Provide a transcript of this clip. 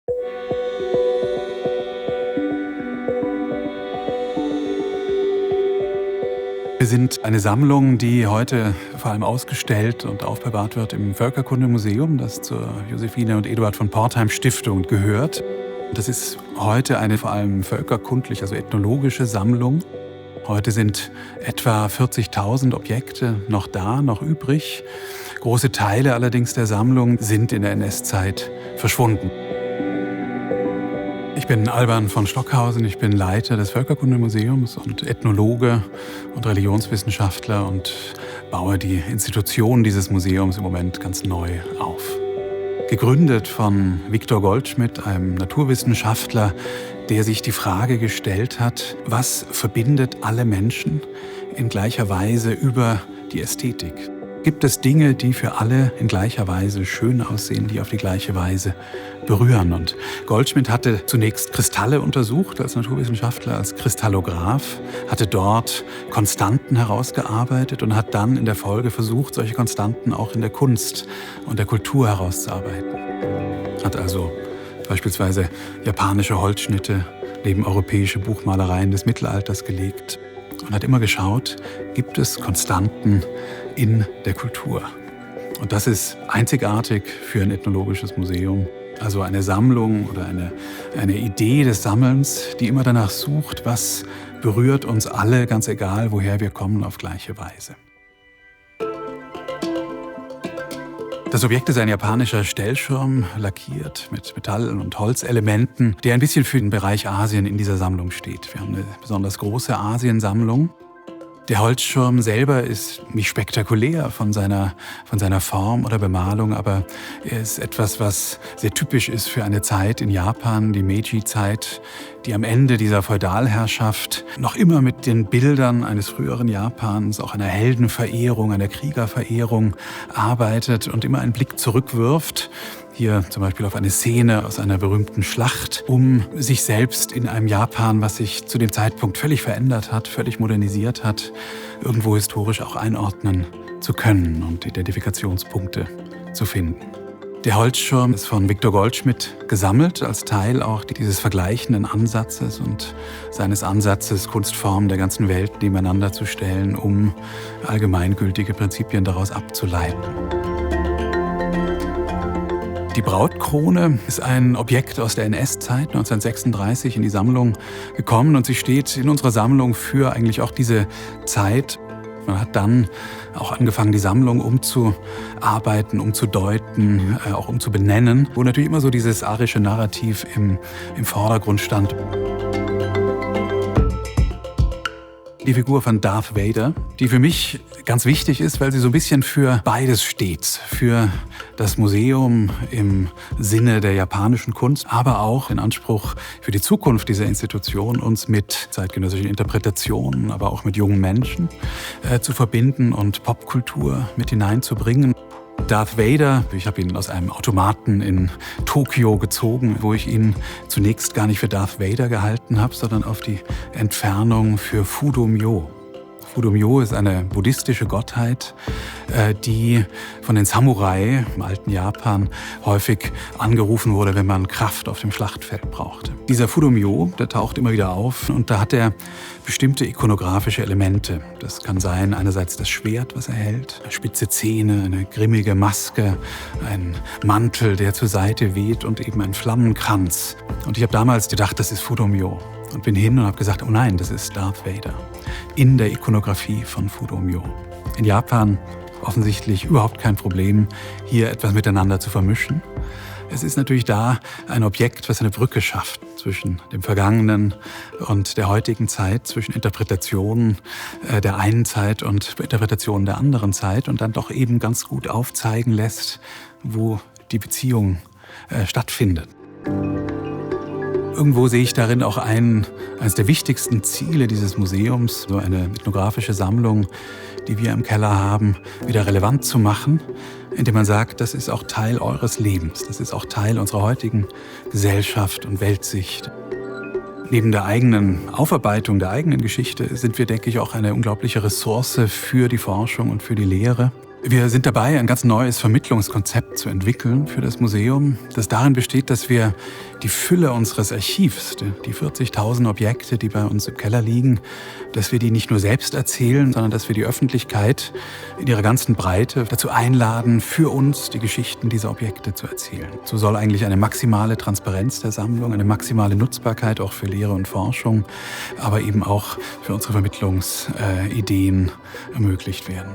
Wir sind eine Sammlung, die heute vor allem ausgestellt und aufbewahrt wird im Völkerkundemuseum, das zur Josephine und Eduard von Portheim Stiftung gehört. Das ist heute eine vor allem völkerkundliche, also ethnologische Sammlung. Heute sind etwa 40.000 Objekte noch da, noch übrig. Große Teile allerdings der Sammlung sind in der NS-Zeit verschwunden. Ich bin Alban von Stockhausen, ich bin Leiter des Völkerkundemuseums und Ethnologe und Religionswissenschaftler und baue die Institution dieses Museums im Moment ganz neu auf. Gegründet von Viktor Goldschmidt, einem Naturwissenschaftler, der sich die Frage gestellt hat, was verbindet alle Menschen in gleicher Weise über die Ästhetik? Gibt es Dinge, die für alle in gleicher Weise schön aussehen, die auf die gleiche Weise berühren? Und Goldschmidt hatte zunächst Kristalle untersucht als Naturwissenschaftler, als Kristallograph, hatte dort Konstanten herausgearbeitet und hat dann in der Folge versucht, solche Konstanten auch in der Kunst und der Kultur herauszuarbeiten. Hat also beispielsweise japanische Holzschnitte neben europäische Buchmalereien des Mittelalters gelegt und hat immer geschaut, gibt es Konstanten in der Kultur. Und das ist einzigartig für ein ethnologisches Museum. Also eine Sammlung oder eine Idee des Sammelns, die immer danach sucht, was berührt uns alle, ganz egal, woher wir kommen, auf gleiche Weise. Das Objekt ist ein japanischer Stellschirm, lackiert mit Metall- und Holzelementen, der ein bisschen für den Bereich Asien in dieser Sammlung steht. Wir haben eine besonders große Asiensammlung. Der Holzschirm selber ist nicht spektakulär von seiner Form oder Bemalung, aber er ist etwas, was sehr typisch ist für eine Zeit in Japan, die Meiji-Zeit, die am Ende dieser Feudalherrschaft noch immer mit den Bildern eines früheren Japans, auch einer Heldenverehrung, einer Kriegerverehrung arbeitet und immer einen Blick zurückwirft. Hier zum Beispiel auf eine Szene aus einer berühmten Schlacht, um sich selbst in einem Japan, was sich zu dem Zeitpunkt völlig verändert hat, völlig modernisiert hat, irgendwo historisch auch einordnen zu können und Identifikationspunkte zu finden. Der Holzschirm ist von Viktor Goldschmidt gesammelt, als Teil auch dieses vergleichenden Ansatzes und seines Ansatzes, Kunstformen der ganzen Welt nebeneinander zu stellen, um allgemeingültige Prinzipien daraus abzuleiten. Die Brautkrone ist ein Objekt aus der NS-Zeit, 1936 in die Sammlung gekommen und sie steht in unserer Sammlung für eigentlich auch diese Zeit. Man hat dann auch angefangen, die Sammlung umzuarbeiten, umzudeuten, auch umzubenennen, wo natürlich immer so dieses arische Narrativ im Vordergrund stand. Die Figur von Darth Vader, die für mich ganz wichtig ist, weil sie so ein bisschen für beides steht. Für das Museum im Sinne der japanischen Kunst, aber auch in Anspruch für die Zukunft dieser Institution, uns mit zeitgenössischen Interpretationen, aber auch mit jungen Menschen zu verbinden und Popkultur mit hineinzubringen. Darth Vader, ich habe ihn aus einem Automaten in Tokio gezogen, wo ich ihn zunächst gar nicht für Darth Vader gehalten habe, sondern auf die Entfernung für Fudo-Myo. Fudo-Myo ist eine buddhistische Gottheit, die von den Samurai im alten Japan häufig angerufen wurde, wenn man Kraft auf dem Schlachtfeld brauchte. Dieser Fudo-Myo, der taucht immer wieder auf und da hat er bestimmte ikonografische Elemente. Das kann sein einerseits das Schwert, was er hält, spitze Zähne, eine grimmige Maske, ein Mantel, der zur Seite weht und eben ein Flammenkranz. Und ich habe damals gedacht, das ist Fudo-Myo. Und bin hin und habe gesagt, oh nein, das ist Darth Vader. In der Ikonografie von Fudo-Myo. In Japan offensichtlich überhaupt kein Problem, hier etwas miteinander zu vermischen. Es ist natürlich da ein Objekt, was eine Brücke schafft zwischen dem Vergangenen und der heutigen Zeit, zwischen Interpretationen der einen Zeit und Interpretationen der anderen Zeit und dann doch eben ganz gut aufzeigen lässt, wo die Beziehung stattfindet. Irgendwo sehe ich darin auch eines der wichtigsten Ziele dieses Museums, so eine ethnografische Sammlung, die wir im Keller haben, wieder relevant zu machen, indem man sagt, das ist auch Teil eures Lebens, das ist auch Teil unserer heutigen Gesellschaft und Weltsicht. Neben der eigenen Aufarbeitung der eigenen Geschichte sind wir, denke ich, auch eine unglaubliche Ressource für die Forschung und für die Lehre. Wir sind dabei, ein ganz neues Vermittlungskonzept zu entwickeln für das Museum, das darin besteht, dass wir die Fülle unseres Archivs, die 40.000 Objekte, die bei uns im Keller liegen, dass wir die nicht nur selbst erzählen, sondern dass wir die Öffentlichkeit in ihrer ganzen Breite dazu einladen, für uns die Geschichten dieser Objekte zu erzählen. So soll eigentlich eine maximale Transparenz der Sammlung, eine maximale Nutzbarkeit auch für Lehre und Forschung, aber eben auch für unsere Vermittlungsideen ermöglicht werden.